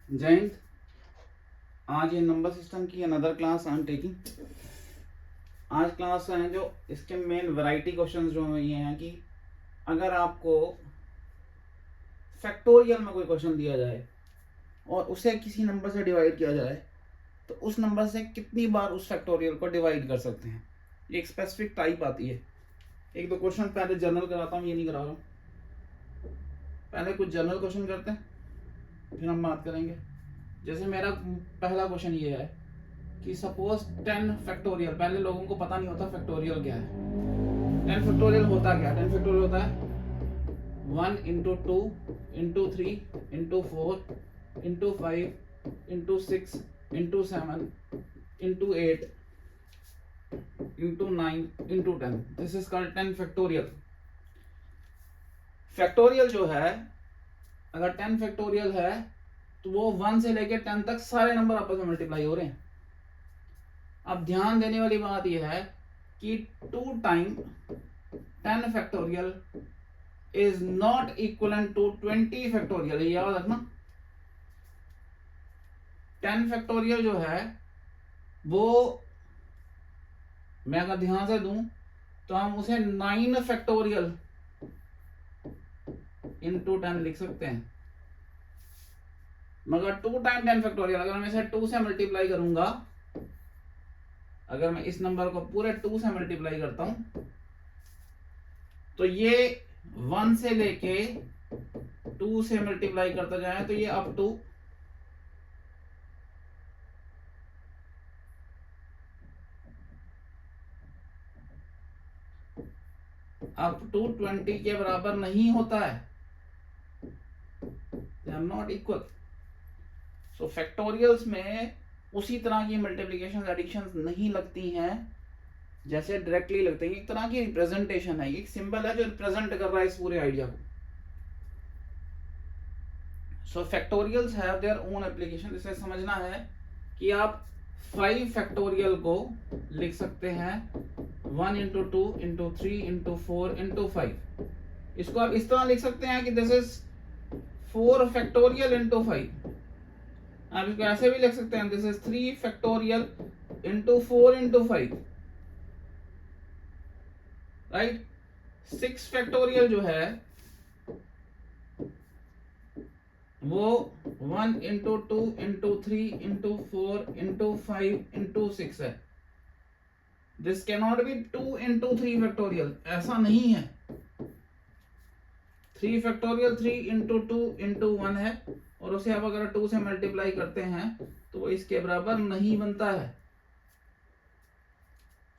जय हिंद। आज ये नंबर सिस्टम की another class I am taking. आज क्लास है जो इसके मेन वैरायटी क्वेश्चंस जो ये हैं कि अगर आपको फैक्टोरियल में कोई क्वेश्चन दिया जाए और उसे किसी नंबर से डिवाइड किया जाए तो उस नंबर से कितनी बार उस फैक्टोरियल को डिवाइड कर सकते हैं। ये एक स्पेसिफिक टाइप आती है। एक दो क्वेश्चन पहले जनरल कराता हूँ, ये नहीं करा रहा हूँ। पहले कुछ जनरल क्वेश्चन करते हैं, फिर हम बात करेंगे। जैसे मेरा पहला क्वेश्चन ये है कि सपोज 10 फैक्टोरियल, पहले लोगों को पता नहीं होता फैक्टोरियल क्या है। 10 फैक्टोरियल होता क्या है? 10 फैक्टोरियल होता है 1 into 2 into 3 into 4 into 5 into 6 into 7 into 8 into 9 into 10। This is called 10 factorial. Factorial जो है, अगर 10 फैक्टोरियल है तो वो 1 से लेकर 10 तक सारे नंबर आपस में मल्टीप्लाई हो रहे हैं। अब ध्यान देने वाली बात यह है कि 2 time 10 factorial is not equal to 20 factorial. ये याद रखना। 10 फैक्टोरियल जो है वो मैं अगर ध्यान से दूं तो हम उसे 9 फैक्टोरियल इंटू 10 लिख सकते हैं। मगर 2 टाइम 10 फैक्टोरियल अगर मैं इसे 2 से मल्टीप्लाई करूंगा, अगर मैं इस नंबर को पूरे 2 से मल्टीप्लाई करता हूं तो ये 1 से लेके 2 से मल्टीप्लाई करता जाए तो ये अप टू अप टू 20 के बराबर नहीं होता है। They are not equal. So factorials में उसी तरह की मल्टीप्लिकेशन एडिशन नहीं लगती हैं जैसे डायरेक्टली लगते हैं। एक तरह की रिप्रेजेंटेशन है, एक सिंबल है जो रिप्रेजेंट कर रहा है इस पूरे आइडिया को। So factorials have their own application. इसे समझना है कि आप 5 फैक्टोरियल को लिख सकते हैं 1 इंटू 2 इंटू 3 इंटू 4 इंटू 5। इसको आप इस तरह लिख सकते हैं कि दिस इज 4 फैक्टोरियल इंटू 5। आप इसको ऐसे भी लिख सकते हैं, this is 3 factorial into 4 into 5। Right. 6 factorial जो है वो 1 into 2 into 3 into 4 into 5 into 6 है। This can not be 2 into 3 factorial, ऐसा नहीं है। 3 फैक्टोरियल 3 इंटू 2 इंटू 1 है और उसे आप अगर 2 से मल्टीप्लाई करते हैं तो वो इसके बराबर नहीं बनता है।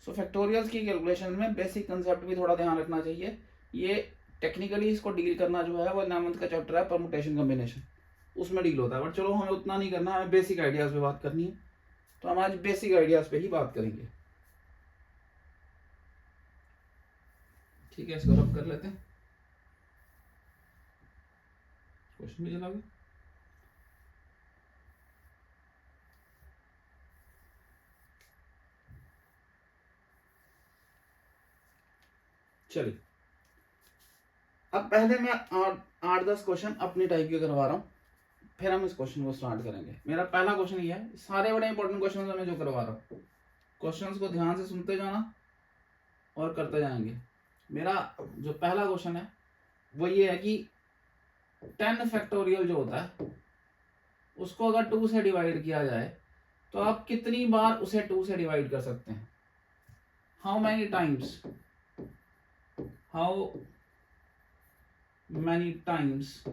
सो फैक्टोरियल्स की कैलकुलेशन में बेसिक कंसेप्ट भी थोड़ा ध्यान रखना चाहिए। ये टेक्निकली इसको डील करना जो है वो 9th का चैप्टर है परमुटेशन कॉम्बिनेशन, उसमें डील होता है। बट चलो हमें उतना नहीं करना, हमें बेसिक आइडियाज पे बात करनी है, तो हम आज बेसिक आइडियाज पे ही बात करेंगे। ठीक है, इसको रब कर लेते हैं। क्वेश्चन भी चला गया। चलिए, अब पहले मैं 8-10 क्वेश्चन अपनी टाइप के करवा रहा हूँ, फिर हम इस क्वेश्चन को स्टार्ट करेंगे। मेरा पहला क्वेश्चन ये है, सारे बड़े इंपॉर्टेंट क्वेश्चन मैं जो करवा रहा हूँ, क्वेश्चंस को ध्यान से सुनते जाना और करते जाएंगे। मेरा जो पहला क्वेश्चन है वो ये है कि 10 फैक्टोरियल जो होता है उसको अगर 2 से डिवाइड किया जाए तो आप कितनी बार उसे 2 से डिवाइड कर सकते हैं। How many times, how many times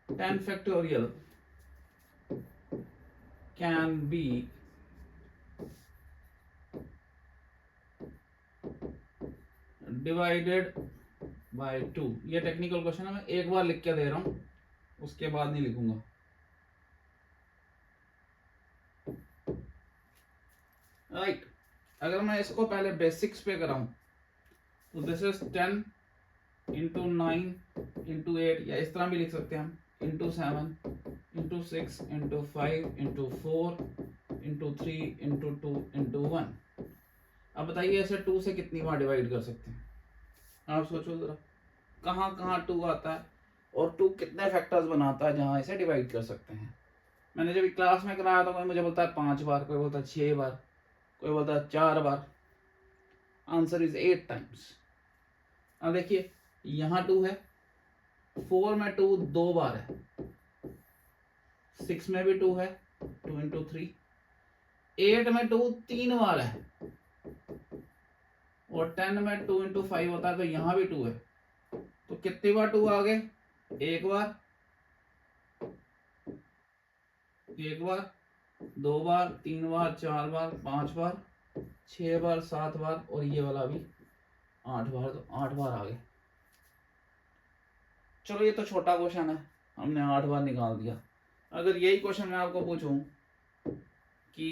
10 factorial can be divided by 2। ये टेक्निकल क्वेश्चन है, मैं एक बार लिख के दे रहा हूं, उसके बाद नहीं लिखूंगा। राइट। अगर मैं इसको पहले बेसिक्स पे कराऊं तो दिस इज 10 इंटू 9 इंटू 8, या इस तरह भी लिख सकते हैं हम, into 7 into 6 into 5 into 4 into 3 into 2 into 1। अब बताइए ऐसे 2 से कितनी बार डिवाइड कर सकते हैं? आप सोचो जरा, कहाँ कहाँ 2 आता है। और 2 कितने फैक्टर्स बनाता है जहाँ इसे डिवाइड कर सकते हैं। मैंने जब क्लास में कराया तो कोई मुझे बोलता है 5 बार, कोई बोलता है 6 बार, कोई बोलता है 4 बार। Answer is 8 times. अब देखिए यहाँ 2 है, 4 में 2 2 बार है, 6 में भी 2 है, 2 इंटू 3, 8 में 2 3 बार है, और 10 में 2 इंटू 5 होता है, तो यहाँ भी 2 है। तो कितनी बार 2 आ गए? एक बार, एक बार, 2 बार, 3 बार, 4 बार, 5 बार, 6 बार, 7 बार, और ये वाला भी 8 बार। तो 8 बार आ गए। चलो ये तो छोटा क्वेश्चन है, हमने 8 बार निकाल दिया। अगर यही क्वेश्चन मैं आपको पूछूं कि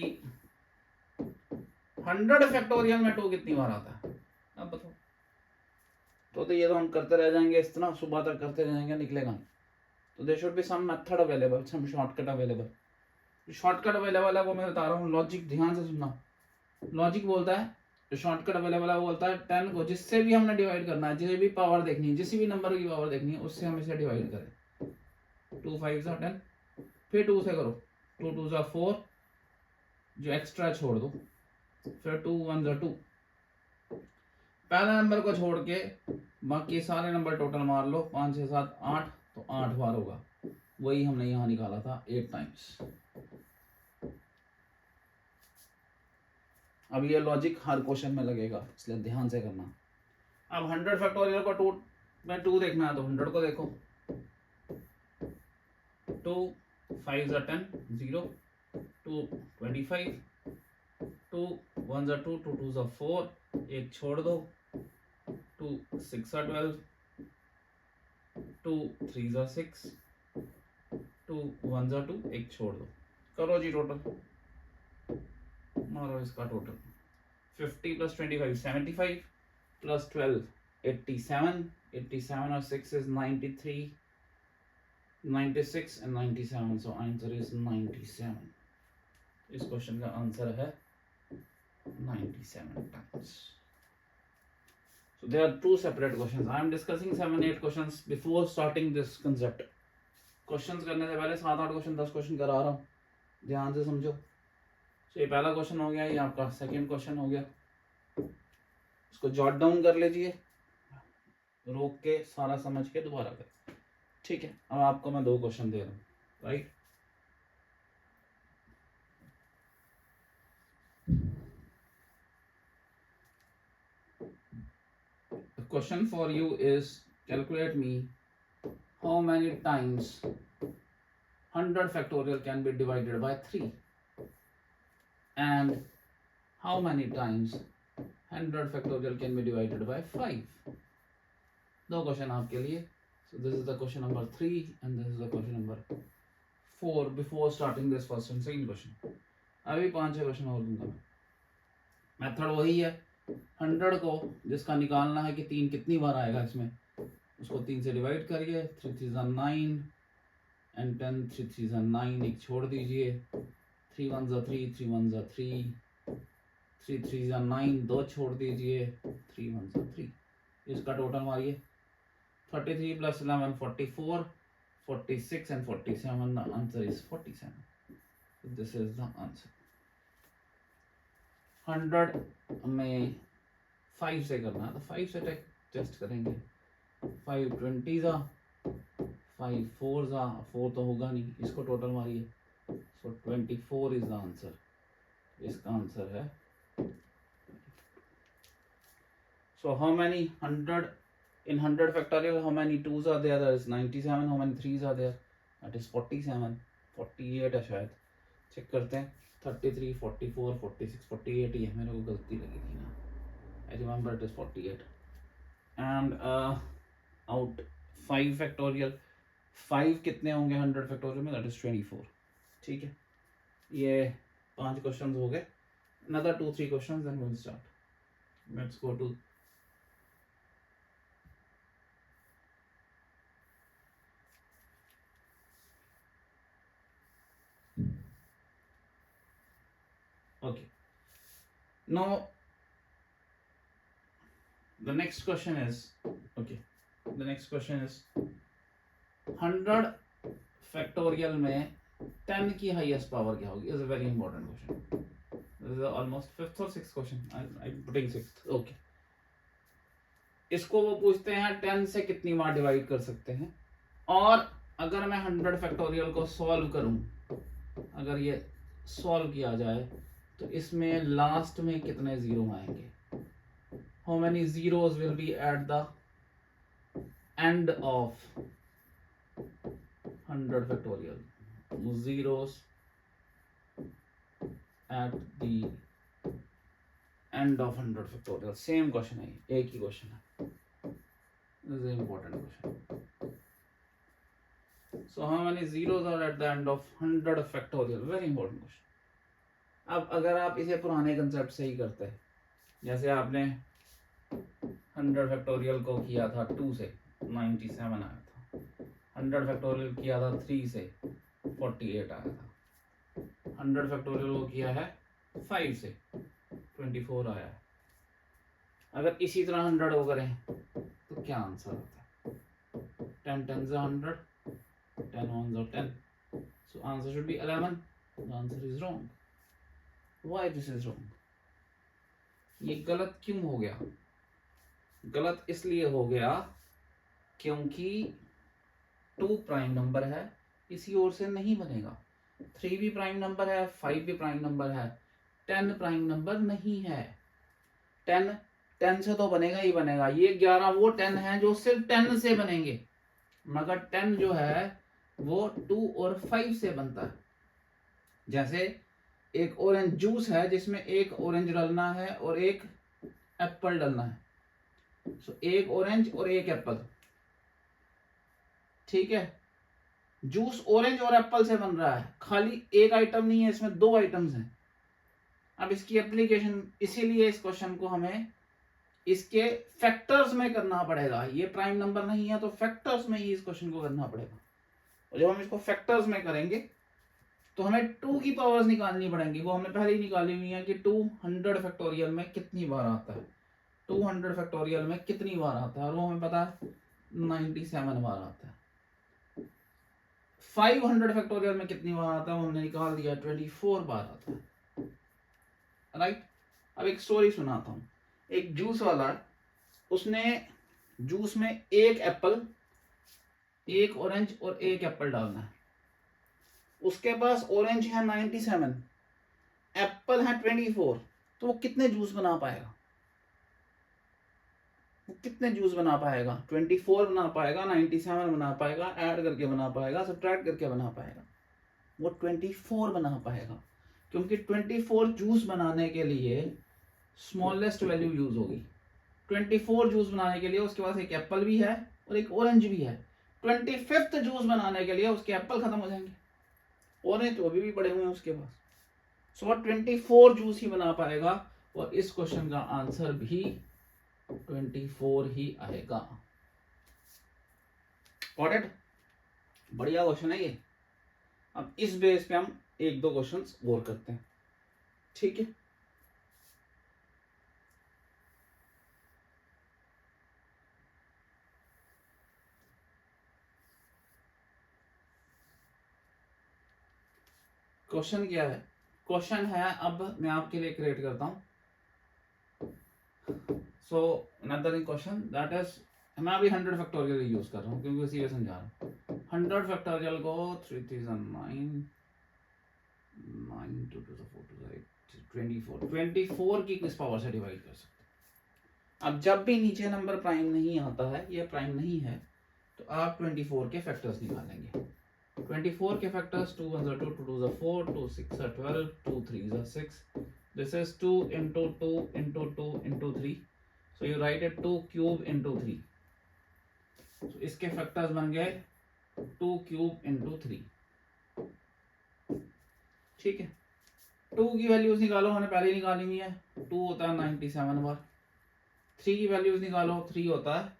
100 फैक्टोरियल में 2 कितनी बार आता है, अब बताओ। तो ये तो हम करते रह जाएंगे, इतना सुबह तक करते रह जाएंगे, निकलेगा नहीं। तो there should be some method available, some shortcut available. Shortcut available है वो मैं बता रहा हूँ, लॉजिक ध्यान से सुनना। लॉजिक बोलता है जो शॉर्टकट अवेलेबल है वो बोलता है 10 को जिससे भी हमने डिवाइड करना है, जिसे भी पावर देखनी है, जिस भी नंबर की पावर देखनी है, उससे हम इसे डिवाइड करें। 2 5 10, फिर 2 से करो, 2 2 4, जो एक्स्ट्रा छोड़ दो, फिर 2 1 2। पहला नंबर को छोड़ के बाकी सारे नंबर टोटल मार लो, 5 6 7 8, तो 8 बार होगा। वही हमने यहाँ निकाला था 8 टाइम्स। अब ये लॉजिक हर क्वेश्चन में लगेगा, इसलिए ध्यान से करना। अब 100 फैक्टोरियल को 2 में 2 देखना है तो 100 को देखो, 2 5 10 0, 2 25, 2 1 2, 2 2 4, एक छोड़ दो, 2 6 12, 2 3 6, 2 1 2, एक छोड़ दो। करो जी टोटल, मारो इसका टोटल। 50 + 25 75, + 12 87, 87 और 6 is 93, 96 and 97, so answer is 97. इस क्वेश्चन का आंसर है 97 times. So there are 2 separate questions. I am discussing 7-8 questions before starting this concept. Questions करने से पहले 7-8 क्वेश्चन 10 क्वेश्चन करा रहा हूँ, ध्यान से समझो। तो ये पहला क्वेश्चन हो गया, ये आपका सेकंड क्वेश्चन हो गया। इसको जॉट डाउन कर लीजिए, रोक के सारा समझ के दोबारा करें, ठीक है। अब आपको मैं 2 क्वेश्चन दे रहा हूँ, right. The question for you is, calculate me how many times 100 factorial can be divided by 3 and how many times 100 factorial can be divided by 5. 2 question आपके लिए। So this is the question number 3 and this is the question number 4 before starting this first and second question. अभी 5-6 question और दूंगा मैं। Method वही है, 100 को जिसका निकालना है कि 3 कितनी बार आएगा इसमें, उसको 3 से डिवाइड करिए, 3 3 9 एंड 10 3 3 9, एक छोड़ दीजिए, 3 1 3, 3 1 3, 3 3 9, 2 छोड़ दीजिए, 3 1 3, इसका टोटल मारिए। 33 + 11 44, 46 and 47, the answer is 47. So this is the answer. 100 में 5 से करना है तो 5 से टेस्ट करेंगे। 5 20 जा, 5 4 जा, 4 तो होगा नहीं, इसको टोटल मारिए। सो 24 इज द आंसर। इसका आंसर है। So how many 100 in 100 factorial, how many 2s are there? There is 97. How many 3s are there? That is 47, 48 है शायद, चेक करते हैं। 33, 44, 46, 48 ही है, मेरे को गलती लगी थी ना। I remember it is 48. And out 5 factorial, 5 कितने होंगे 100 factorial में? That is 24. ठीक है, ये 5 क्वेश्चन हो गए। Another 2-3 questions then we'll start. Let's go to okay. Now the next question is, okay, the next question is 100 factorial में 10 की हाईएस्ट पावर क्या होगी? Is a very important question. This is almost fifth और sixth question. I am putting sixth. Okay, इसको वो पूछते हैं 10 से कितनी बार डिवाइड कर सकते हैं. और अगर मैं 100 फैक्टोरियल को सॉल्व करूं, अगर ये सॉल्व किया जाए तो इसमें लास्ट में कितने जीरो आएंगे? How many zeros will be eight the end of 100 factorial? Zeros at the end of 100 factorial. Same question है, एक ही क्वेश्चन है. This is an important question. So how many zeros are at the end of 100 factorial? Very important question. अब अगर आप इसे पुराने concept से ही करते हैं, जैसे आपने 100 फैक्टोरियल को किया था 2 से 97 आया था, 100 फैक्टोरियल किया था 3 से 48 आया था, 100 फैक्टोरियल को किया है 5 से 24 आया है. अगर इसी तरह 100 को करें तो क्या आंसर आता है? 10 10 100, 10 1 10. So answer should be 11. The answer is wrong. Why this is wrong? ये गलत क्यों हो गया? गलत इसलिए हो गया क्योंकि 2 प्राइम नंबर है, इसी ओर से नहीं बनेगा. 3 भी प्राइम नंबर है, 5 भी प्राइम नंबर है, 10 प्राइम नंबर नहीं है. 10 से तो बनेगा ही बनेगा. ये 11 वो 10 है जो सिर्फ 10 से बनेंगे, मगर 10 जो है वो 2 और 5 से बनता है. जैसे एक ऑरेंज जूस है जिसमें एक ऑरेंज डालना है और एक एप्पल डालना है. सो एक ऑरेंज और एक एप्पल, ठीक है. जूस ऑरेंज और एप्पल से बन रहा है, खाली एक आइटम नहीं है, इसमें 2 आइटम्स हैं. अब इसकी एप्लीकेशन, इसीलिए इस क्वेश्चन को हमें इसके फैक्टर्स में करना पड़ेगा. ये प्राइम नंबर नहीं है तो फैक्टर्स में ही इस क्वेश्चन को करना पड़ेगा. और जब हम इसको फैक्टर्स में करेंगे तो हमें 2 की पावर्स निकालनी पड़ेंगी. वो हमने पहले ही निकाली हुई है कि 200 फैक्टोरियल में कितनी बार आता है, 200 फैक्टोरियल में कितनी बार आता है, और वो हमें पता है 97 बार आता है. 500 फैक्टोरियल में कितनी बार आता है वो हमने निकाल दिया, 24 बार आता है. राइट. अब एक स्टोरी सुनाता हूँ. एक जूस वाला, उसने जूस में एक एप्पल, एक ऑरेंज और एक एप्पल डालना है. उसके पास ऑरेंज है 97, एप्पल है 24, तो वो कितने जूस बना पाएगा? वो कितने जूस बना पाएगा? 24 बना पाएगा, 97 बना पाएगा, ऐड करके बना पाएगा, सब्ट्रैक्ट करके बना पाएगा. वो 24 बना पाएगा, क्योंकि 24 जूस बनाने के लिए स्मॉलेस्ट वैल्यू यूज होगी. 24 जूस बनाने के लिए उसके पास एक एप्पल भी है और एक ऑरेंज भी है. 25th जूस बनाने के लिए उसके एप्पल खत्म हो जाएंगे, ऑरेंज तो अभी भी पड़े हुए हैं उसके पास. सो 24 जूस ही बना पाएगा, और इस क्वेश्चन का आंसर भी 24 ही आएगा. Got it? बढ़िया क्वेश्चन है ये. अब इस बेस पे हम 1-2 क्वेश्चंस और करते हैं, ठीक है. क्वेश्चन क्या है? क्वेश्चन है, अब मैं आपके लिए क्रिएट करता हूं. So another question that is, मैं अभी 100 फैक्टोरियल यूज कर रहा हूँ क्योंकि उसी में समझा रहा हूँ. 100 फैक्टोरियल को 3,9 9 to the 4 to the 24 की किस पावर से डिवाइड कर सकते हैं? अब जब भी नीचे नंबर प्राइम नहीं आता है, ये प्राइम नहीं है, तो आप 24 के फैक्टर्स निकालेंगे. 24 के factors 2 1 2 2 2 4 2 6 12 2 3 6. This is 2 into 2 into 2 into 3. So you write it 2 cube into 3. So इसके फैक्टर्स बन गए 2 cube into 3. ठीक है. 2 की वैल्यूज निकालो, हमने पहले निकाली हुई है. 2 होता है 97 बार. 3 की वैल्यूज निकालो, 3 होता है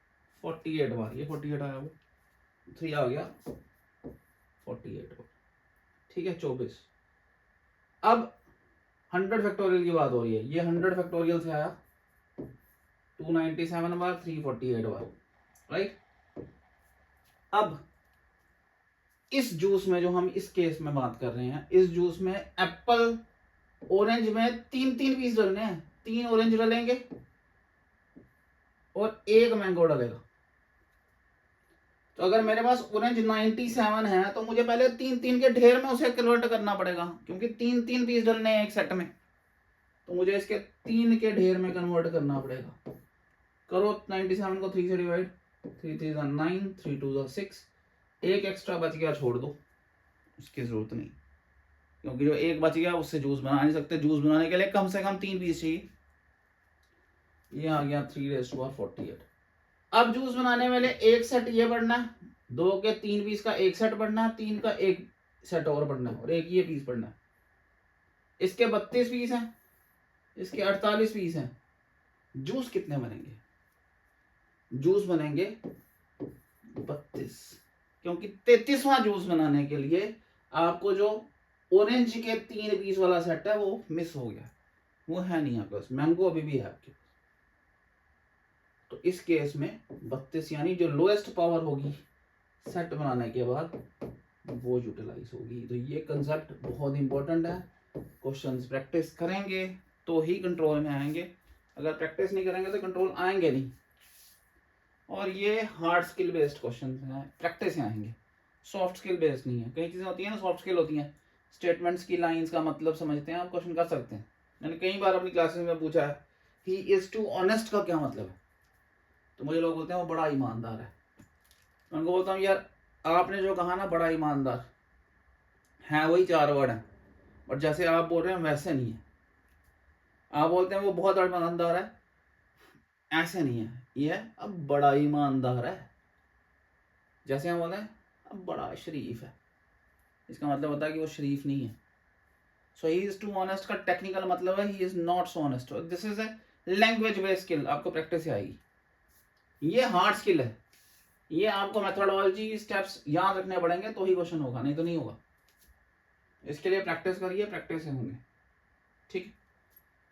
48 बार. ये 48 आया, वो 3 आ गया 48 बार. ठीक है, 24. अब 100 फैक्टोरियल की बात हो रही है. ये 100 फैक्टोरियल से आया 297 बार, 348 बार. राइट. अब इस जूस में जो हम इस केस में बात कर रहे हैं, इस जूस में एप्पल ऑरेंज में 3 पीस डालने हैं, 3 ऑरेंज डालेंगे और 1 मैंगो डालेगा। तो अगर मेरे पास ऑरेंज 97 है तो मुझे पहले 3 के ढेर में उसे कन्वर्ट करना पड़ेगा, क्योंकि 3 पीस डालने हैं एक सेट में, तो मुझे इसके 3 के ढेर में कन्वर्ट करना पड़ेगा। करो 97 को 3 से डिवाइड, 3 3 9, 3 2 6, एक एक्स्ट्रा बच गया छोड़ दो, उसकी जरूरत नहीं, क्योंकि जो एक बच गया उससे जूस बना नहीं सकते। जूस बनाने के लिए कम से कम 3 पीस चाहिए। ये आ गया 3⁴48। अब जूस बनाने वाले एक सेट ये बढ़ना है, 2 के 3 पीस का एक सेट बढ़ना है, 3 का एक सेट और बढ़ना है और एक ये पीस बढ़ना है। इसके 32 पीस हैं, इसके 48 पीस हैं। जूस कितने बनेंगे? जूस बनेंगे 32, क्योंकि 33वां जूस बनाने के लिए आपको जो ऑरेंज के 3 पीस वाला सेट है वो मिस हो गया, वो है नहीं आपके पास। मैंगो अभी भी है आपके पास, तो इस केस में 32 यानी जो लोएस्ट पावर होगी सेट बनाने के बाद वो यूटिलाइज होगी। तो ये कंसेप्ट बहुत इंपॉर्टेंट है। क्वेश्चंस प्रैक्टिस करेंगे तो ही कंट्रोल में आएंगे, अगर प्रैक्टिस नहीं करेंगे तो कंट्रोल आएंगे नहीं। और ये हार्ड स्किल बेस्ड क्वेश्चन हैं, प्रैक्टिस से आएंगे, सॉफ्ट स्किल बेस्ड नहीं है। कई चीज़ें होती हैं ना सॉफ्ट स्किल होती हैं, स्टेटमेंट्स की लाइंस का मतलब समझते हैं आप, क्वेश्चन कर सकते हैं। मैंने कई बार अपनी क्लासेस में पूछा है ही इज टू ऑनेस्ट का क्या मतलब है, तो मुझे लोग बोलते हैं वो बड़ा ईमानदार है। मैं उनको बोलता हूँ यार आपने जो कहा ना बड़ा ईमानदार है, वही 4 वर्ड हैं, और जैसे आप बोल रहे हैं वैसे नहीं है। आप बोलते हैं वो बहुत बड़ा ईमानदार है, ऐसे नहीं है, ये है अब बड़ा ईमानदार है। जैसे हम बोलते हैं अब बड़ा शरीफ है, इसका मतलब होता है कि वो शरीफ नहीं है। सो ही इज टू ऑनेस्ट का टेक्निकल मतलब है he is not so honest. This is a language based skill, आपको प्रैक्टिस से आएगी। ये हार्ड स्किल है, ये आपको मेथोडोलॉजी स्टेप्स याद रखने पड़ेंगे तो ही क्वेश्चन होगा, नहीं तो नहीं होगा। इसके लिए प्रैक्टिस करिए, प्रैक्टिस से होंगे। ठीक,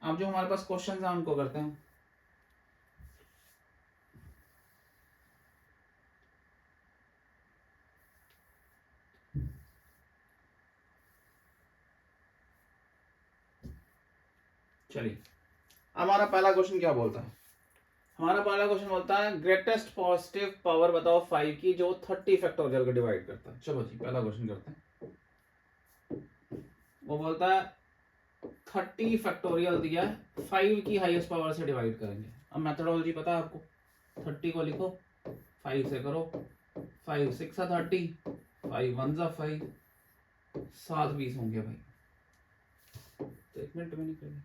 अब जो हमारे पास क्वेश्चन है उनको करते हैं। चलिए, हमारा पहला क्वेश्चन क्या बोलता है? हमारा पहला क्वेश्चन बोलता है ग्रेटेस्ट पॉजिटिव पावर बताओ 5 की जो 30 फैक्टोरियल को डिवाइड करता है। चलो जी पहला क्वेश्चन करते हैं। वो बोलता है 30 फैक्टोरियल दिया है, 5 की हाईएस्ट पावर से डिवाइड करेंगे। अब मेथोडोलॉजी पता है आपको, 30 को लिखो 5 से करो, 5 6 30, 5 1 5, 7 20 होंगे भाई। तो 1 मिनट में नहीं करेंगे,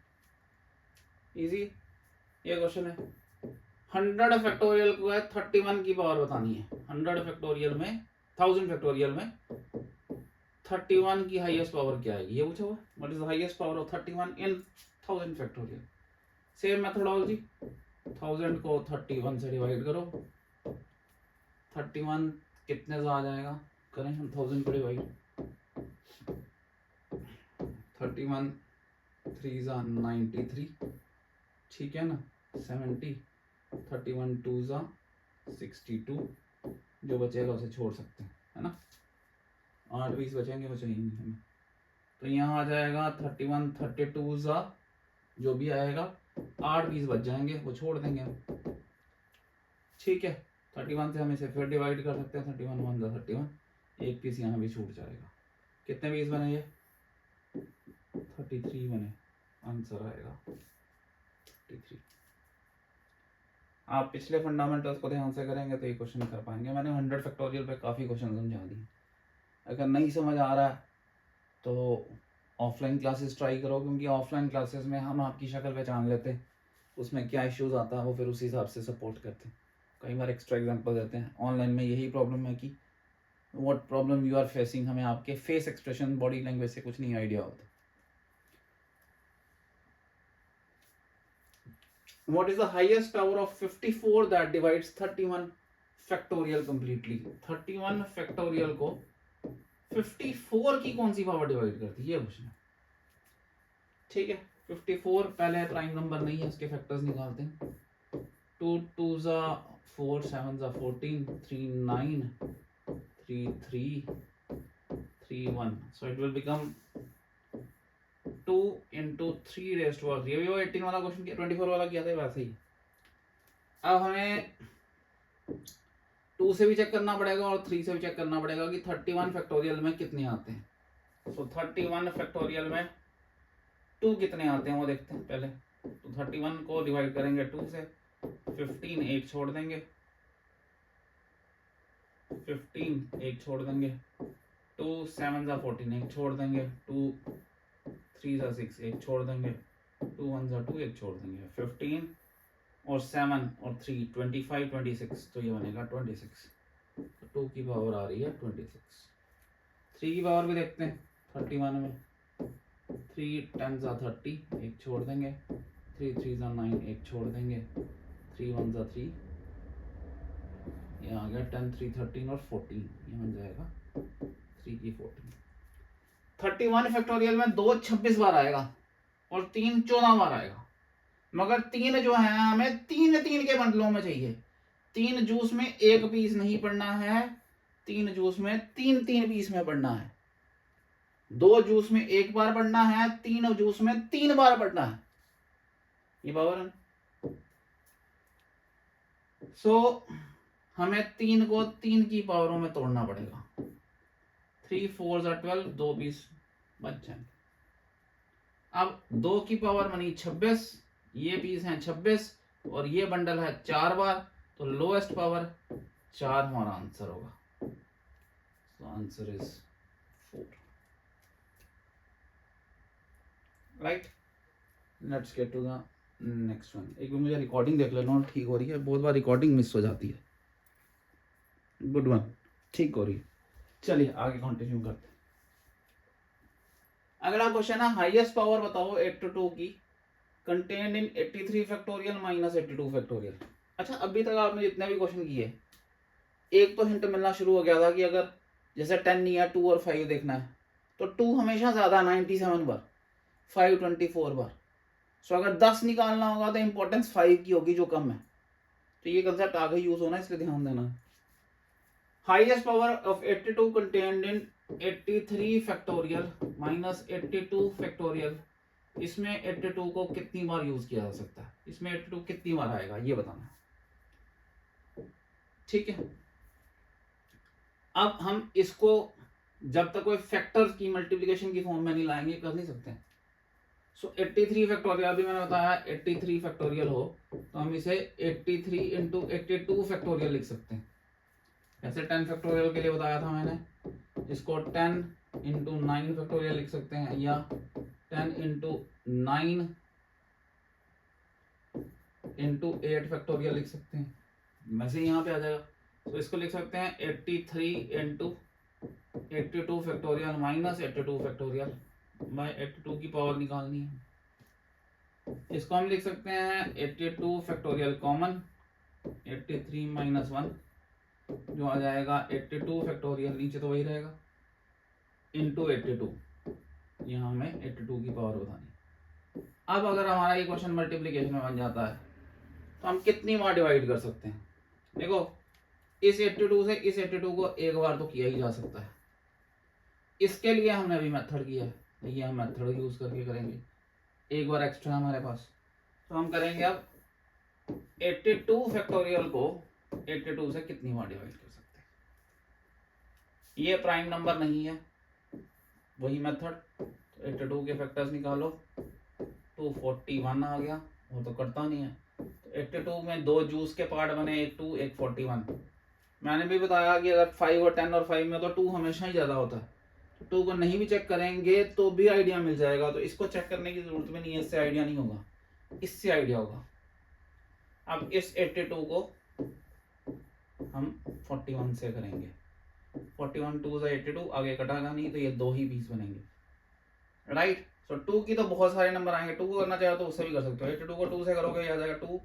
इजी ये क्वेश्चन है। 100 फैक्टोरियल को है 31 की पावर बतानी है। 100 फैक्टोरियल में 1000 फैक्टोरियल में 31 की हाईएस्ट पावर क्या आएगी, ये पूछा हुआ। What is the highest power of 31 in 1000 factorial? Same methodology, 1000 को 31 से डिवाइड करो, 31 कितने से आ जाएगा, करें हम 1000 को डिवाइड, 31 3 93, ठीक है ना, 70, 31 2 62, जो बचेगा उसे छोड़ सकते हैं, है ना। 8 20 बचेंगे, बचेंगे नहीं हमें, तो यहाँ आ जाएगा 31 32 जो भी आएगा 8 20 बच जाएंगे, वो छोड़ देंगे हम, ठीक है। 31 से हम इसे फिर डिवाइड कर सकते हैं, 31 1 31, एक पीस यहाँ भी छूट जाएगा। कितने पीस बने ये? 33 बने, आंसर आएगा 33। आप पिछले फंडामेंटल्स को ध्यान से करेंगे तो ये क्वेश्चन कर पाएंगे। मैंने 100 फैक्टोरियल पे काफ़ी क्वेश्चन समझा दिए। अगर नहीं समझ आ रहा है तो ऑफलाइन क्लासेस ट्राई करो, क्योंकि ऑफलाइन क्लासेस में हम आपकी शक्ल पहचान लेते हैं, उसमें क्या इश्यूज आता है वो फिर उसी हिसाब से सपोर्ट करते हैं। कई बार एक्स्ट्रा एग्जांपल देते हैं। ऑनलाइन में यही प्रॉब्लम है कि what problem you are facing, हमें आपके फेस एक्सप्रेशन बॉडी लैंग्वेज से कुछ नहीं आइडिया होता। What is the highest power of 54 that divides 31 factorial completely? 31 factorial को 54 की कौन सी पावर डिवाइड करती है, ये पूछना, ठीक है। 54 पहले प्राइम नंबर नहीं है, उसके फैक्टर्स निकालते हैं। 2 2 4, 7 14, 3 9, 3 3, 3 1, so it will become 2 into 3 raised to 3। अभी वो 18 वाला क्वेश्चन किया, 24 वाला किया था वैसे ही। अब हमें 2 से भी चेक करना पड़ेगा और 3 से भी चेक करना पड़ेगा कि 31 फैक्टोरियल में कितने आते हैं। सो 31 फैक्टोरियल में 2 कितने आते हैं वो देखते हैं पहले। तो 31 को डिवाइड करेंगे 2 से, 15 एक छोड़ देंगे, 15 एक छोड़ देंगे, 2 7 जा 14 एक छोड़ देंगे, 2 3 जा 6 एक छोड़ देंगे, 2 1 जा 2 एक छोड़ देंगे। 15 और 7 और 3 25 26, तो ये बनेगा 26। तो 2 की पावर आ रही है 26। 3 की पावर भी देखते हैं 31 में। 3 10 जा 30 एक छोड़ देंगे, 3 3 जा 9 एक छोड़ देंगे, 3 1 जा 3, ये आ गया 10 3 13 और 14, ये बन जाएगा 3 की 14। 31 फैक्टोरियल में 2 26 बार आएगा और 3 14 बार आएगा, मगर 3 जो है हमें 3 3 के बंडलों में चाहिए। 3 जूस में एक पीस नहीं पढ़ना है, 3 जूस में 3 3 पीस में पढ़ना है। 2 जूस में एक बार पढ़ना है, 3 जूस में 3 बार पढ़ना है। ये पावर है। सो हमें 3 को 3 की पावरों में तोड़ना पड़ेगा। 3 4 जा 12, 2 पीस बच जाएंगे। अब 2 की पावर बनी 26, ये पीस है 26 और ये बंडल है 4 बार, तो लोएस्ट पावर 4 हमारा आंसर होगा। तो answer is 4, right. Let's get to the next one. एक बार मुझे रिकॉर्डिंग देख लेना ठीक हो रही है, बहुत बार रिकॉर्डिंग मिस हो जाती है। गुड वन, ठीक हो रही है। चलिए आगे कंटिन्यू करते हैं। अगला क्वेश्चन है हाईएस्ट पावर बताओ 82 की contained in 83 factorial minus 82 factorial. अच्छा, अभी तक आपने जितने भी क्वेश्चन किए, एक तो हिंट मिलना शुरू हो गया था कि अगर जैसे 10 नहीं है 2 और 5 देखना है तो 2 हमेशा ज्यादा 97 बार, 5 24 बार। सो अगर 10 निकालना होगा तो इंपॉर्टेंस 5 की होगी जो कम है। तो ये कंसेप्ट आगे यूज होना है, इसलिए ध्यान देना। Highest power of 82 contained in 83 factorial minus 82 factorial, इसमें 82 को कितनी बार यूज किया जा सकता है, इसमें 82 कितनी बार आएगा ये बताना है। ठीक है, अब हम इसको जब तक कोई फैक्टर्स की मल्टीप्लिकेशन की फॉर्म में नहीं लाएंगे कर नहीं सकते। सो 83 फैक्टोरियल, अभी मैंने बताया 83 फैक्टोरियल हो तो हम इसे 83 इंटू 82 फैक्टोरियल लिख सकते हैं। ऐसे 10 फैक्टोरियल के लिए बताया था मैंने, इसको 10 इंटू 9 फैक्टोरियल लिख सकते हैं, या 10 इंटू 9 इंटू 8 फैक्टोरियल लिख सकते हैं। वैसे यहाँ पे आ जाएगा, तो इसको लिख सकते हैं 83 इंटू 82 फैक्टोरियल माइनस 82 फैक्टोरियल। मैं 82 की पावर निकालनी है, इसको हम लिख सकते हैं 82 फैक्टोरियल कॉमन, 83 माइनस 1 जो आ जाएगा 82 फैक्टोरियल, नीचे तो वही रहेगा, इंटू 82, यहाँ हमें 82 की पावर बतानी। अब अगर हमारा ये क्वेश्चन मल्टीप्लिकेशन में बन जाता है तो हम कितनी बार डिवाइड कर सकते हैं। देखो, इस 82 से इस 82 को एक बार तो किया ही जा सकता है, इसके लिए हमने अभी मेथड किया है, ये हम मेथड यूज करके करेंगे। एक बार एक्स्ट्रा हमारे पास, तो हम करेंगे अब 82 फैक्टोरियल को 82 से कितनी बार डिवाइड कर सकते हैं। ये प्राइम नंबर नहीं है, वही मेथड। तो 82 के फैक्टर्स निकालो, 241 आ गया, वो तो करता नहीं है। तो 82 में 2 जूस के पार्ट बने, एक 2 एक 41। मैंने भी बताया कि अगर 5 और 10 और 5 में तो 2 हमेशा ही ज़्यादा होता है, तो 2 को नहीं भी चेक करेंगे तो भी आइडिया मिल जाएगा। तो इसको चेक करने की जरूरत भी नहीं है, इससे आइडिया नहीं होगा, इससे आइडिया होगा। अब इस 82 को हम 41 से करेंगे, 41 2 से 82, आगे कटाना नहीं, तो ये 2 ही पीस बनेंगे, राइट। सो 2 की तो बहुत सारे नंबर आएंगे, 2 को करना चाहे तो उससे भी कर सकते हो। 82 को 2 से करोगे आ जाएगा 2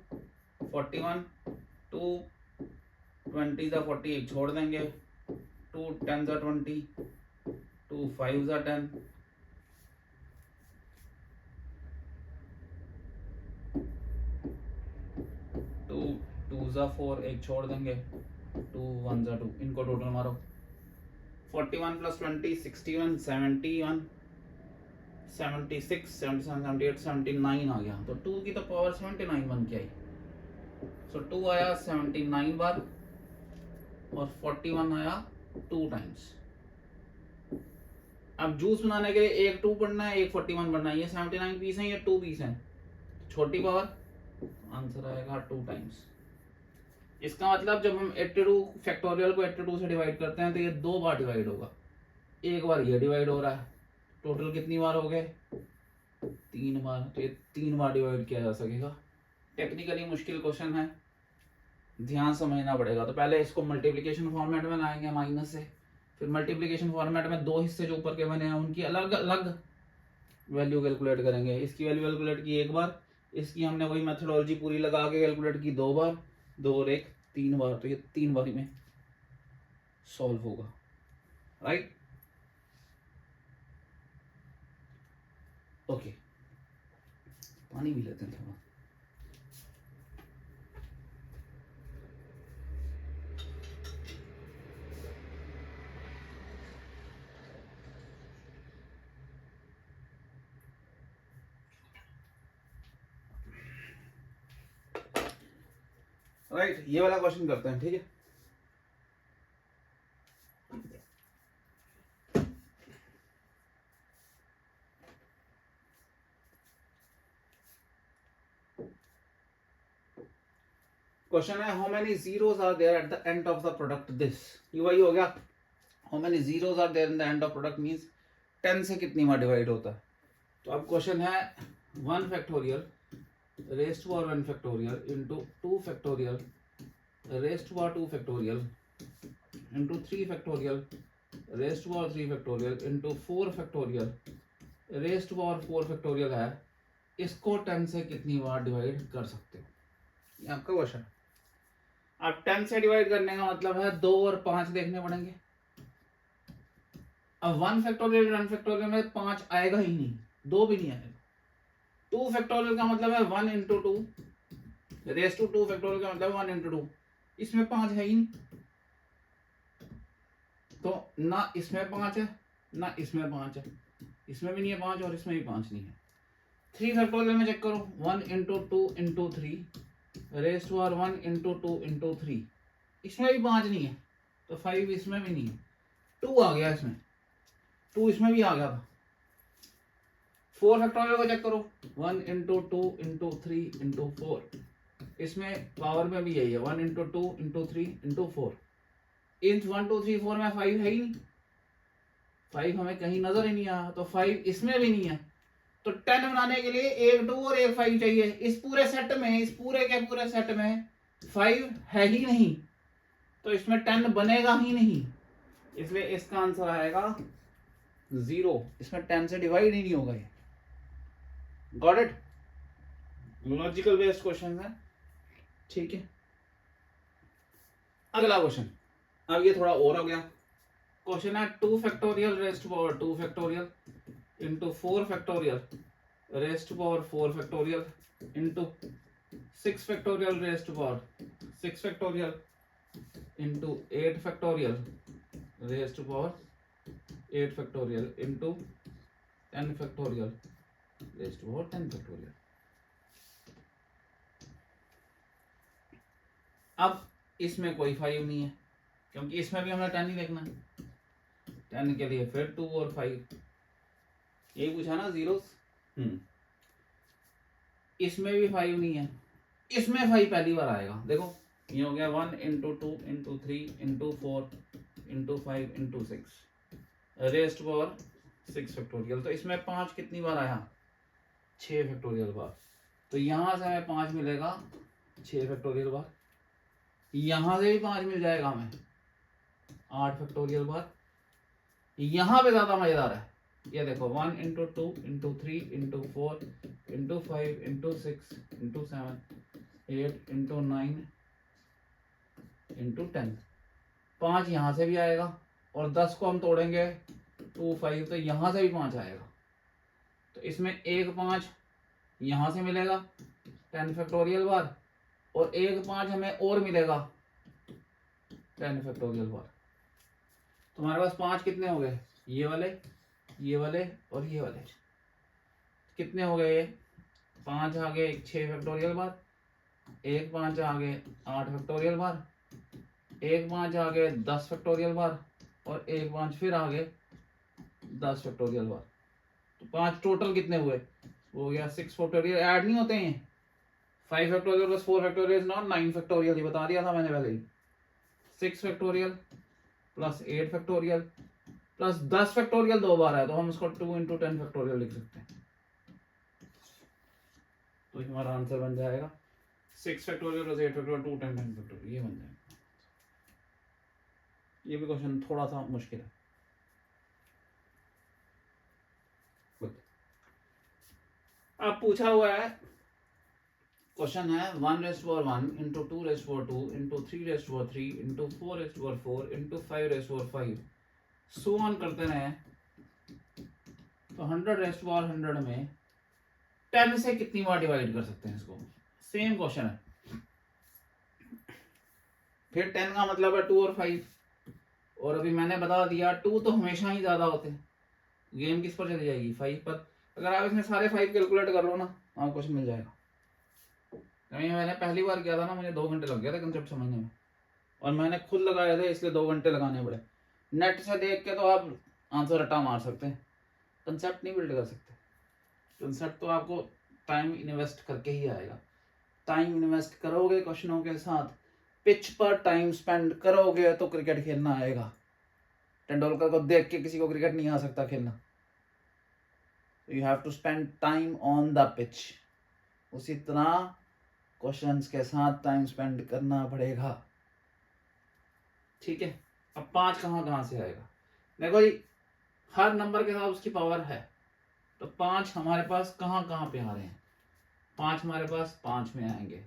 41, 2 20 जा 40 एक छोड़ देंगे, 2 10 जा 20, 2 5 जा 10, 2 2 जा 4 एक छोड़ देंगे, 2 1 जा 2, इनको टोटल मारो 41 + 20 61 71 76 77 78 79 आ गया। तो 2 की तो पावर 79 बन के आई। सो 2 आया 79 बार और 41 आया 2 टाइम्स। अब जूस बनाने के लिए एक 2 पढ़ना है, एक 41 पढ़ना है। ये 79 पीस है, ये 2 पीस है। छोटी पावर, आंसर आएगा 2 टाइम्स। इसका मतलब जब हम 82 फैक्टोरियल को 82 से डिवाइड करते हैं तो ये 2 बार डिवाइड होगा। एक बार ये डिवाइड हो रहा है, टोटल कितनी बार हो गए? 3 बार। तो ये 3 बार डिवाइड किया जा सकेगा। टेक्निकली मुश्किल क्वेश्चन है, ध्यान समझना पड़ेगा। तो पहले इसको मल्टीप्लिकेशन फॉर्मेट में लाएंगे माइनस से, फिर मल्टीप्लिकेशन फॉर्मेट में 2 हिस्से जो ऊपर के बने हैं उनकी अलग अलग वैल्यू कैलकुलेट करेंगे। इसकी वैल्यू कैलकुलेट की एक बार, इसकी हमने वही मेथोडोलॉजी पूरी लगा के कैलकुलेट की 2 बार, 2 और 1 3 बार। तो ये 3 बारी में सॉल्व होगा, राइट? ओके, पानी भी लेते हैं थोड़ा। राइट, ये वाला क्वेश्चन करते हैं, ठीक है? क्वेश्चन है how many zeros are there at the end of the product this. ये वही हो गया, how many zeros are there in the end of product means 10 से कितनी बार डिवाइड होता है। तो अब क्वेश्चन है 1 factorial raise to power 1 factorial into 2 factorial raise to power 2 factorial into 3 factorial raise to power 3 factorial into 4 factorial raise to power 4 factorial है। इसको 10 से कितनी बार डिवाइड कर सकते हो, ये आपका क्वेश्चन है। अब 10 से डिवाइड करने का मतलब है 2 और 5 देखने पड़ेंगे। अब 1 फैक्टोरियल में 5 आएगा ही नहीं, 2 भी नहीं आएगा। 2 फैक्टोरियल का मतलब है 1 इंटू 2 रेज़ टू 2 फैक्टोरियल का मतलब 1 इंटू 2। इसमें 5 है ही नहीं, तो ना इसमें 5 है ना इसमें 5 है, इसमें भी नहीं है 5 और इसमें भी 5 नहीं है। 3 फैक्टोरियल में चेक करो, 1 into 2 into 3 raise to power 1 into 2 into 3, इसमें भी 5 नहीं है, तो 5 इसमें भी नहीं है। 2 आ गया, इसमें 2 इसमें भी आ गया था। 4 फैक्टोरियल को चेक करो, 1 इंटू 2 इंटू 3 इंटू 4, इसमें पावर में भी यही है, 1 इंटू 2 इंटू 3 इंटू 4। इन 1 2 3 4 में 5 है ही नहीं, 5 हमें कहीं नजर ही नहीं आया, तो 5 इसमें भी नहीं है। तो 10 बनाने के लिए एक 2 और एक 5 चाहिए। इस पूरे सेट में, इस पूरे के पूरे सेट में 5 है ही नहीं, तो इसमें 10 बनेगा ही नहीं, इसलिए इसका आंसर आएगा 0। इसमें 10 से डिवाइड ही नहीं होगा ये। Got it? Logical based question है, ठीक है? अगला क्वेश्चन, अब ये थोड़ा और हो गया। क्वेश्चन है 2 factorial raise to power 2 factorial into 4 factorial raise to power 4 factorial into 6 factorial raise to power 6 factorial into 8 factorial raise to power 8 factorial into 10 factorial raise to power 10 factorial. अब इसमें कोई 5 नहीं है, क्योंकि इसमें भी हमें 10 ही देखना है। 10 के लिए फिर 2 और 5, यही पूछा ना जीरोस। इसमें भी 5 नहीं है, इसमें 5 पहली बार आएगा। देखो ये हो गया 1 into 2 into 3 into 4 into 5 into 6 raise to power 6 factorial. तो इसमें 5 कितनी बार आया? 6 फैक्टोरियल बार। तो यहां से हमें 5 मिलेगा 6 फैक्टोरियल बार, यहां से भी 5 मिल जाएगा हमें 8 फैक्टोरियल बार। यहां पे ज्यादा मजेदार है, ये देखो 1 into 2 into 3 into 4 into 5 into 6 into 7 8 into 9 into 10। 5 यहां से भी आएगा और 10 को हम तोड़ेंगे 2 5, तो यहां से भी 5 आएगा। तो इसमें एक 5 यहां से मिलेगा 10 फैक्टोरियल बार, और एक 5 हमें और मिलेगा 10 फैक्टोरियल बार। तुम्हारे पास 5 कितने हो गए, ये वाले और ये वाले कितने हो गए, 5 आ गए 6 फैक्टोरियल बार, 1 5 आ गए 8 फैक्टोरियल बार, 1 5 आ गए 10 फैक्टोरियल बार, और 1 5 फिर आ गए 10 फैक्टोरियल बार। तो 5 टोटल कितने हुए, हो गया 6 फैक्टोरियल। ऐड नहीं होते हैं 5 factorial plus 4 factorial is not 9 factorial, ये बता दिया था मैंने पहले ही। 6 factorial plus 8 factorial plus 10 factorial 2 बार है, तो हम इसको 2 × 10 फैक्टोरियल लिख सकते हैं। तो हमारा आंसर बन जाएगा 6 फैक्टोरियल प्लस 8 फैक्टोरियल 2 × 10 फैक्टोरियल, ये बन जाएगा। ये भी क्वेश्चन थोड़ा सा मुश्किल है। अब पूछा हुआ है, क्वेश्चन है 1⁻1 × 2⁻2 × 3⁻3 × 4⁻4 × 5⁻5 सो ऑन करते रहे। तो 100⁻100 में 10 से कितनी बार डिवाइड कर सकते हैं इसको, सेम क्वेश्चन है। फिर 10 का मतलब है 2 और 5, और अभी मैंने बता दिया 2 तो हमेशा ही ज्यादा होते हैं। गेम किस पर चली जाएगी, 5 पर। अगर आप इसमें सारे 5 कैलकुलेट कर लो ना, आपको कुछ मिल जाएगा। मैंने पहली बार किया था ना, मुझे 2 घंटे लग गया था कंसेप्ट समझने में, और मैंने खुद लगाए थे, इसलिए 2 घंटे लगाने पड़े। नेट से देख के तो आप आंसर रट्टा मार सकते हैं, कंसेप्ट नहीं बिल्ड कर सकते। कंसेप्ट तो आपको टाइम इन्वेस्ट करके ही आएगा। टाइम इन्वेस्ट करोगे क्वेश्चनों के साथ, पिच पर टाइम स्पेंड करोगे तो क्रिकेट खेलना आएगा। तेंदुलकर को देख के किसी को क्रिकेट नहीं आ सकता खेलना। You have to spend time on the pitch. उसी तरह क्वेश्चंस के साथ टाइम स्पेंड करना पड़ेगा, ठीक है। अब 5 कहाँ से आएगा, देखो जी, हर नंबर के साथ उसकी पावर है। तो 5 हमारे पास कहाँ पे आ रहे हैं, 5 हमारे पास 5 में आएंगे।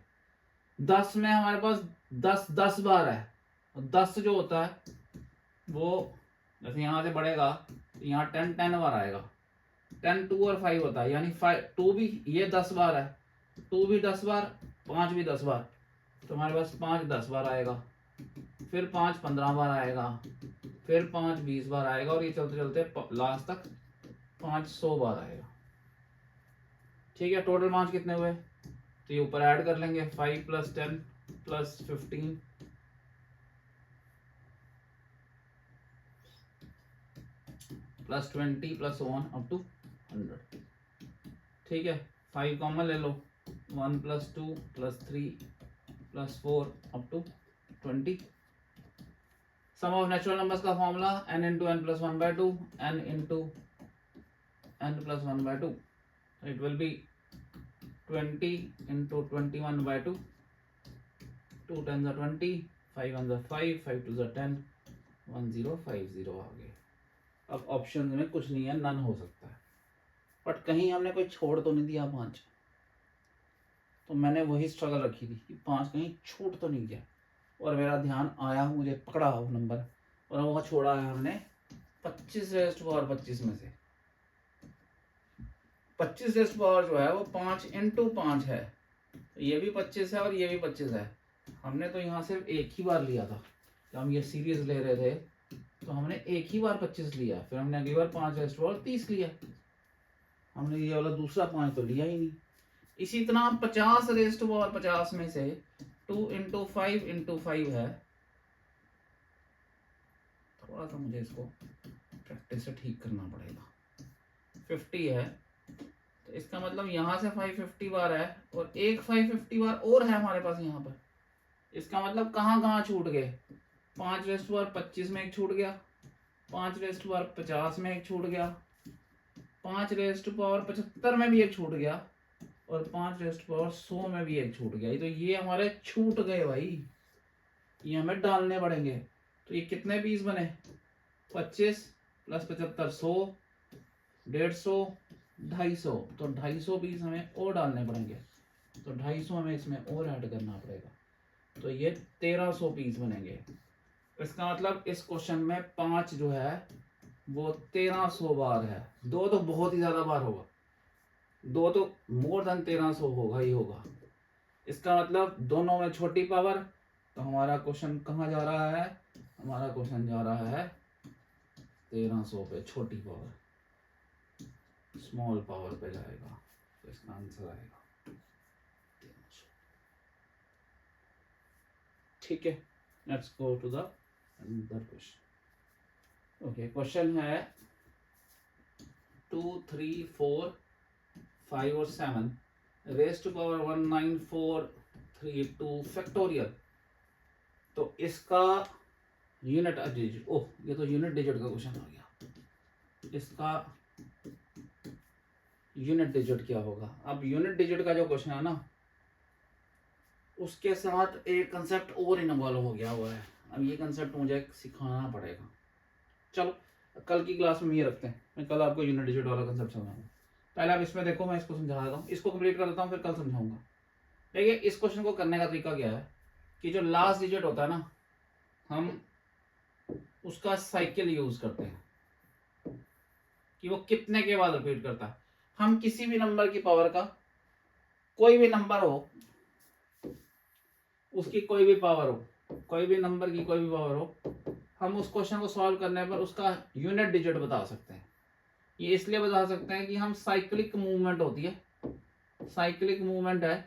10 में हमारे पास 10 बार है, और 10 जो होता है वो जैसे यहाँ से बढ़ेगा, यहाँ 10 बार आएगा। 10 2 और 5 होता है, यानी 2 भी, ये 10 बार है, 2 भी 10 बार, 5 भी 10 बार। तो हमारे पास 5 10 बार आएगा, फिर 5 15 बार आएगा, फिर 5 20 बार आएगा, और ये चलते चलते लास्ट तक 5 100 बार आएगा, ठीक है। टोटल 5 कितने हुए, तो ये ऊपर ऐड कर लेंगे, 5 + 10 + 15 + 20 + 1 up to 100, ठीक है। 5 कॉमन ले लो, 1 + 2 + 3 + 4 up to 20। Sum of natural numbers का formula n × n + 1/2 n × n + 1/2, it will be 20 × 21/2, 2 10s are 20, 5 1s are 5, 5 2s are 10, 1050 आ गए। अब ऑप्शन में कुछ नहीं है, नन हो सकता है, बट कहीं हमने कोई छोड़ तो नहीं दिया 5। तो मैंने वही स्ट्रगल रखी थी कि 5 कहीं छूट तो नहीं गया, और मेरा ध्यान आया, मुझे पकड़ा वो नंबर, और वो छोड़ा है हमने 25⁻25 में से। 25⁻, जो है वो 5 × 5 है, तो ये भी 25 है और ये भी 25 है। हमने तो यहाँ सिर्फ एक ही बार लिया था, जब हम ये सीरीज ले रहे थे तो हमने एक ही बार 25 लिया, फिर हमने अगली बार 5⁻30 लिया, हमने ये वाला दूसरा 5 तो लिया ही नहीं। इसी तरह 50⁻50 में से 2 × 5 × 5 है। थोड़ा सा मुझे इसको प्रैक्टिस से ठीक करना पड़ेगा। 50 है, तो इसका मतलब यहाँ से 550 बार है, और एक 550 बार और है हमारे पास यहाँ पर। इसका मतलब कहाँ छूट गए, 5⁻25 में एक छूट गया, 5⁻50 में एक छूट गया, 5⁻75 में भी एक छूट गया, और 5⁻100 में भी एक छूट गया। तो ये हमारे छूट गए भाई, ये हमें डालने पड़ेंगे। तो ये कितने पीस बने, 25 + 75 100, 150, 250। तो 250 पीस हमें और डालने पड़ेंगे, तो 250 हमें इसमें और ऐड करना पड़ेगा, तो ये 1300 पीस बनेंगे। इसका मतलब इस क्वेश्चन में 5 जो है वो 1300 बार है। 2 तो बहुत ही ज्यादा बार होगा, 2 तो मोर देन 1300 होगा ही होगा। इसका मतलब दोनों में छोटी पावर। तो हमारा क्वेश्चन कहाँ जा रहा है, हमारा क्वेश्चन जा रहा है 1300 पे छोटी पावर, स्मॉल पावर पे जाएगा तो इसका आंसर आएगा 1300। ठीक है, let's go to the another question. Okay, question है 2, 3, 4, 5 और 7 रेज टू पावर 19432 फैक्टोरियल। तो इसका यूनिट डिजिट, ओह ये तो यूनिट डिजिट का क्वेश्चन आ गया, इसका यूनिट डिजिट क्या होगा। अब यूनिट डिजिट का जो क्वेश्चन है ना, उसके साथ एक कंसेप्ट और इन्वॉल्व हो गया हुआ है। अब ये कंसेप्ट मुझे सिखाना पड़ेगा। चलो कल की क्लास में ये रखते हैं, मैं कल आपको यूनिट डिजिट वाला कंसेप्ट समझाऊंगा। पहले आप इसमें देखो, मैं इसको समझा देता हूँ, इसको कंप्लीट कर देता हूँ, फिर कल समझाऊंगा। देखिए इस क्वेश्चन को करने का तरीका क्या है कि जो लास्ट डिजिट होता है ना, हम उसका साइकिल यूज करते हैं कि वो कितने के बाद रिपीट करता है। हम किसी भी नंबर की पावर का, कोई भी नंबर हो, उसकी कोई भी पावर हो, कोई भी नंबर की कोई भी पावर हो, हम उस क्वेश्चन को सॉल्व करने पर उसका यूनिट डिजिट बता सकते हैं। ये इसलिए बता सकते हैं कि हम साइक्लिक मूवमेंट होती है, साइक्लिक मूवमेंट है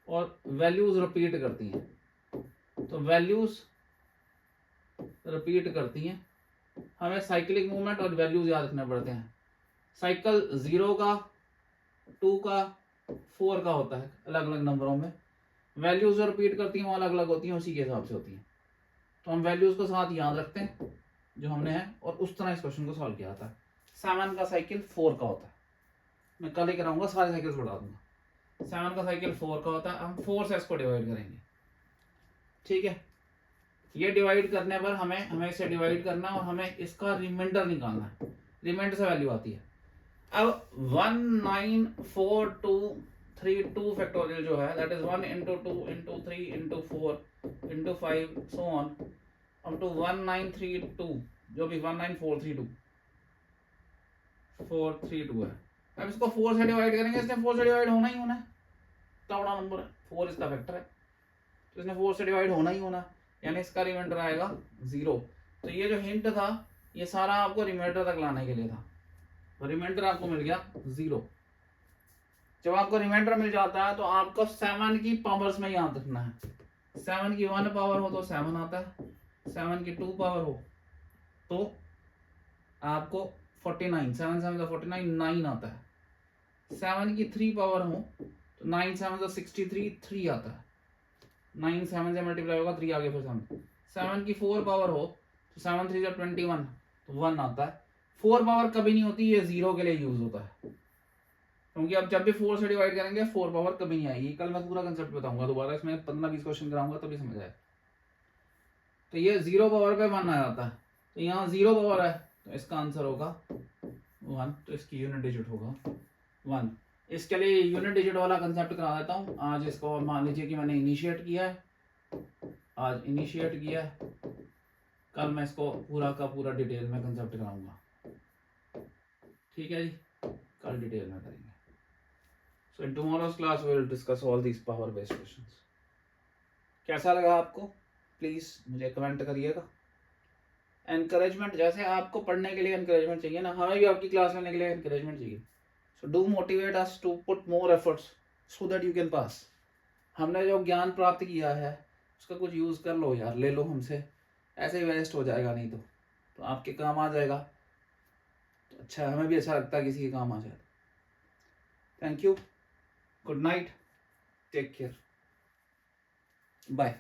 और वैल्यूज रिपीट करती हैं, तो वैल्यूज रिपीट करती हैं, हमें साइक्लिक मूवमेंट और वैल्यूज याद रखने पड़ते हैं। साइकिल 0 का, 2 का, 4 का होता है अलग अलग नंबरों में, वैल्यूज जो रिपीट करती हैं वो अलग अलग होती हैं, उसी के हिसाब से होती हैं। तो हम वैल्यूज को साथ याद रखते हैं जो हमने है, और उस तरह इस क्वेश्चन को सॉल्व किया था। 7 का साइकिल 4 का होता है, मैं कल ही कराऊंगा, सारे साइकिल्स बढ़ा दूंगा। 7 का साइकिल 4 का होता है, हम 4 से इसको डिवाइड करेंगे। ठीक है, ये डिवाइड करने पर हमें इसे डिवाइड करना और हमें इसका रिमाइंडर निकालना है। रिमाइंडर से वैल्यू आती है। अब 19432 फैक्टोरियल जो है, that is 1 into 2 into 3 into 4 into 5 so on up to 1932, जो भी 19432 है। अब इसको 4 से डिवाइड करेंगे, इसने 4 से डिवाइड होना ही होना है, इतना बड़ा नंबर है, 4 इसका फैक्टर है, तो इसने 4 से डिवाइड होना ही होना, यानी इसका रिमाइंडर आएगा 0। तो ये जो हिंट था ये सारा आपको रिमाइंडर तक लाने के लिए था, तो रिमाइंडर आपको मिल गया 0। जब आपको रिमाइंडर मिल जाता है तो आपको 7 की पावर्स में याद रखना है। 7 की 1 पावर हो तो 7 आता है, 7 की 2 पावर हो तो आपको 49, 7 7 49, 9 आता है। 7 की 3 पावर हो तो 9 7 63, 3 आता है। 9 7 से मल्टीप्लाई होगा, 3 आगे फिर 7 की 4 पावर हो तो 7 3 21, तो 1 आता है। 4 पावर कभी नहीं होती, ये 0 के लिए यूज होता है, क्योंकि अब जब भी 4 से डिवाइड करेंगे 4 पावर कभी नहीं आएगी। कल मैं पूरा कंसेप्ट बताऊंगा दोबारा, इसमें 15-20 क्वेश्चन कराऊंगा तभी समझ आए। तो ये 0 पावर पे 1 आ जाता है, तो यहाँ 0 पावर है तो इसका आंसर होगा 1, तो इसकी यूनिट डिजिट होगा 1। इसके लिए यूनिट डिजिट वाला कंसेप्ट करा देता हूँ आज। इसको मान लीजिए कि मैंने इनिशिएट किया है, आज इनिशिएट किया है, कल मैं इसको पूरा का पूरा डिटेल में कंसेप्ट कराऊंगा। ठीक है जी, कल डिटेल में करेंगे। So in tomorrow's class we will discuss all these power based questions. कैसा लगा आपको, प्लीज मुझे कमेंट करिएगा। एनकरेजमेंट, जैसे आपको पढ़ने के लिए एनकरेजमेंट चाहिए ना, हमें भी आपकी क्लास लेने के लिए एनकरेजमेंट चाहिए। So do motivate us to put more efforts so that you can pass. हमने जो ज्ञान प्राप्त किया है उसका कुछ यूज कर लो यार, ले लो हमसे, ऐसे वेस्ट हो जाएगा नहीं तो आपके काम आ जाएगा। तो अच्छा, हमें भी अच्छा लगता है किसी के काम आ जाए। Thank you, good night, take care, bye.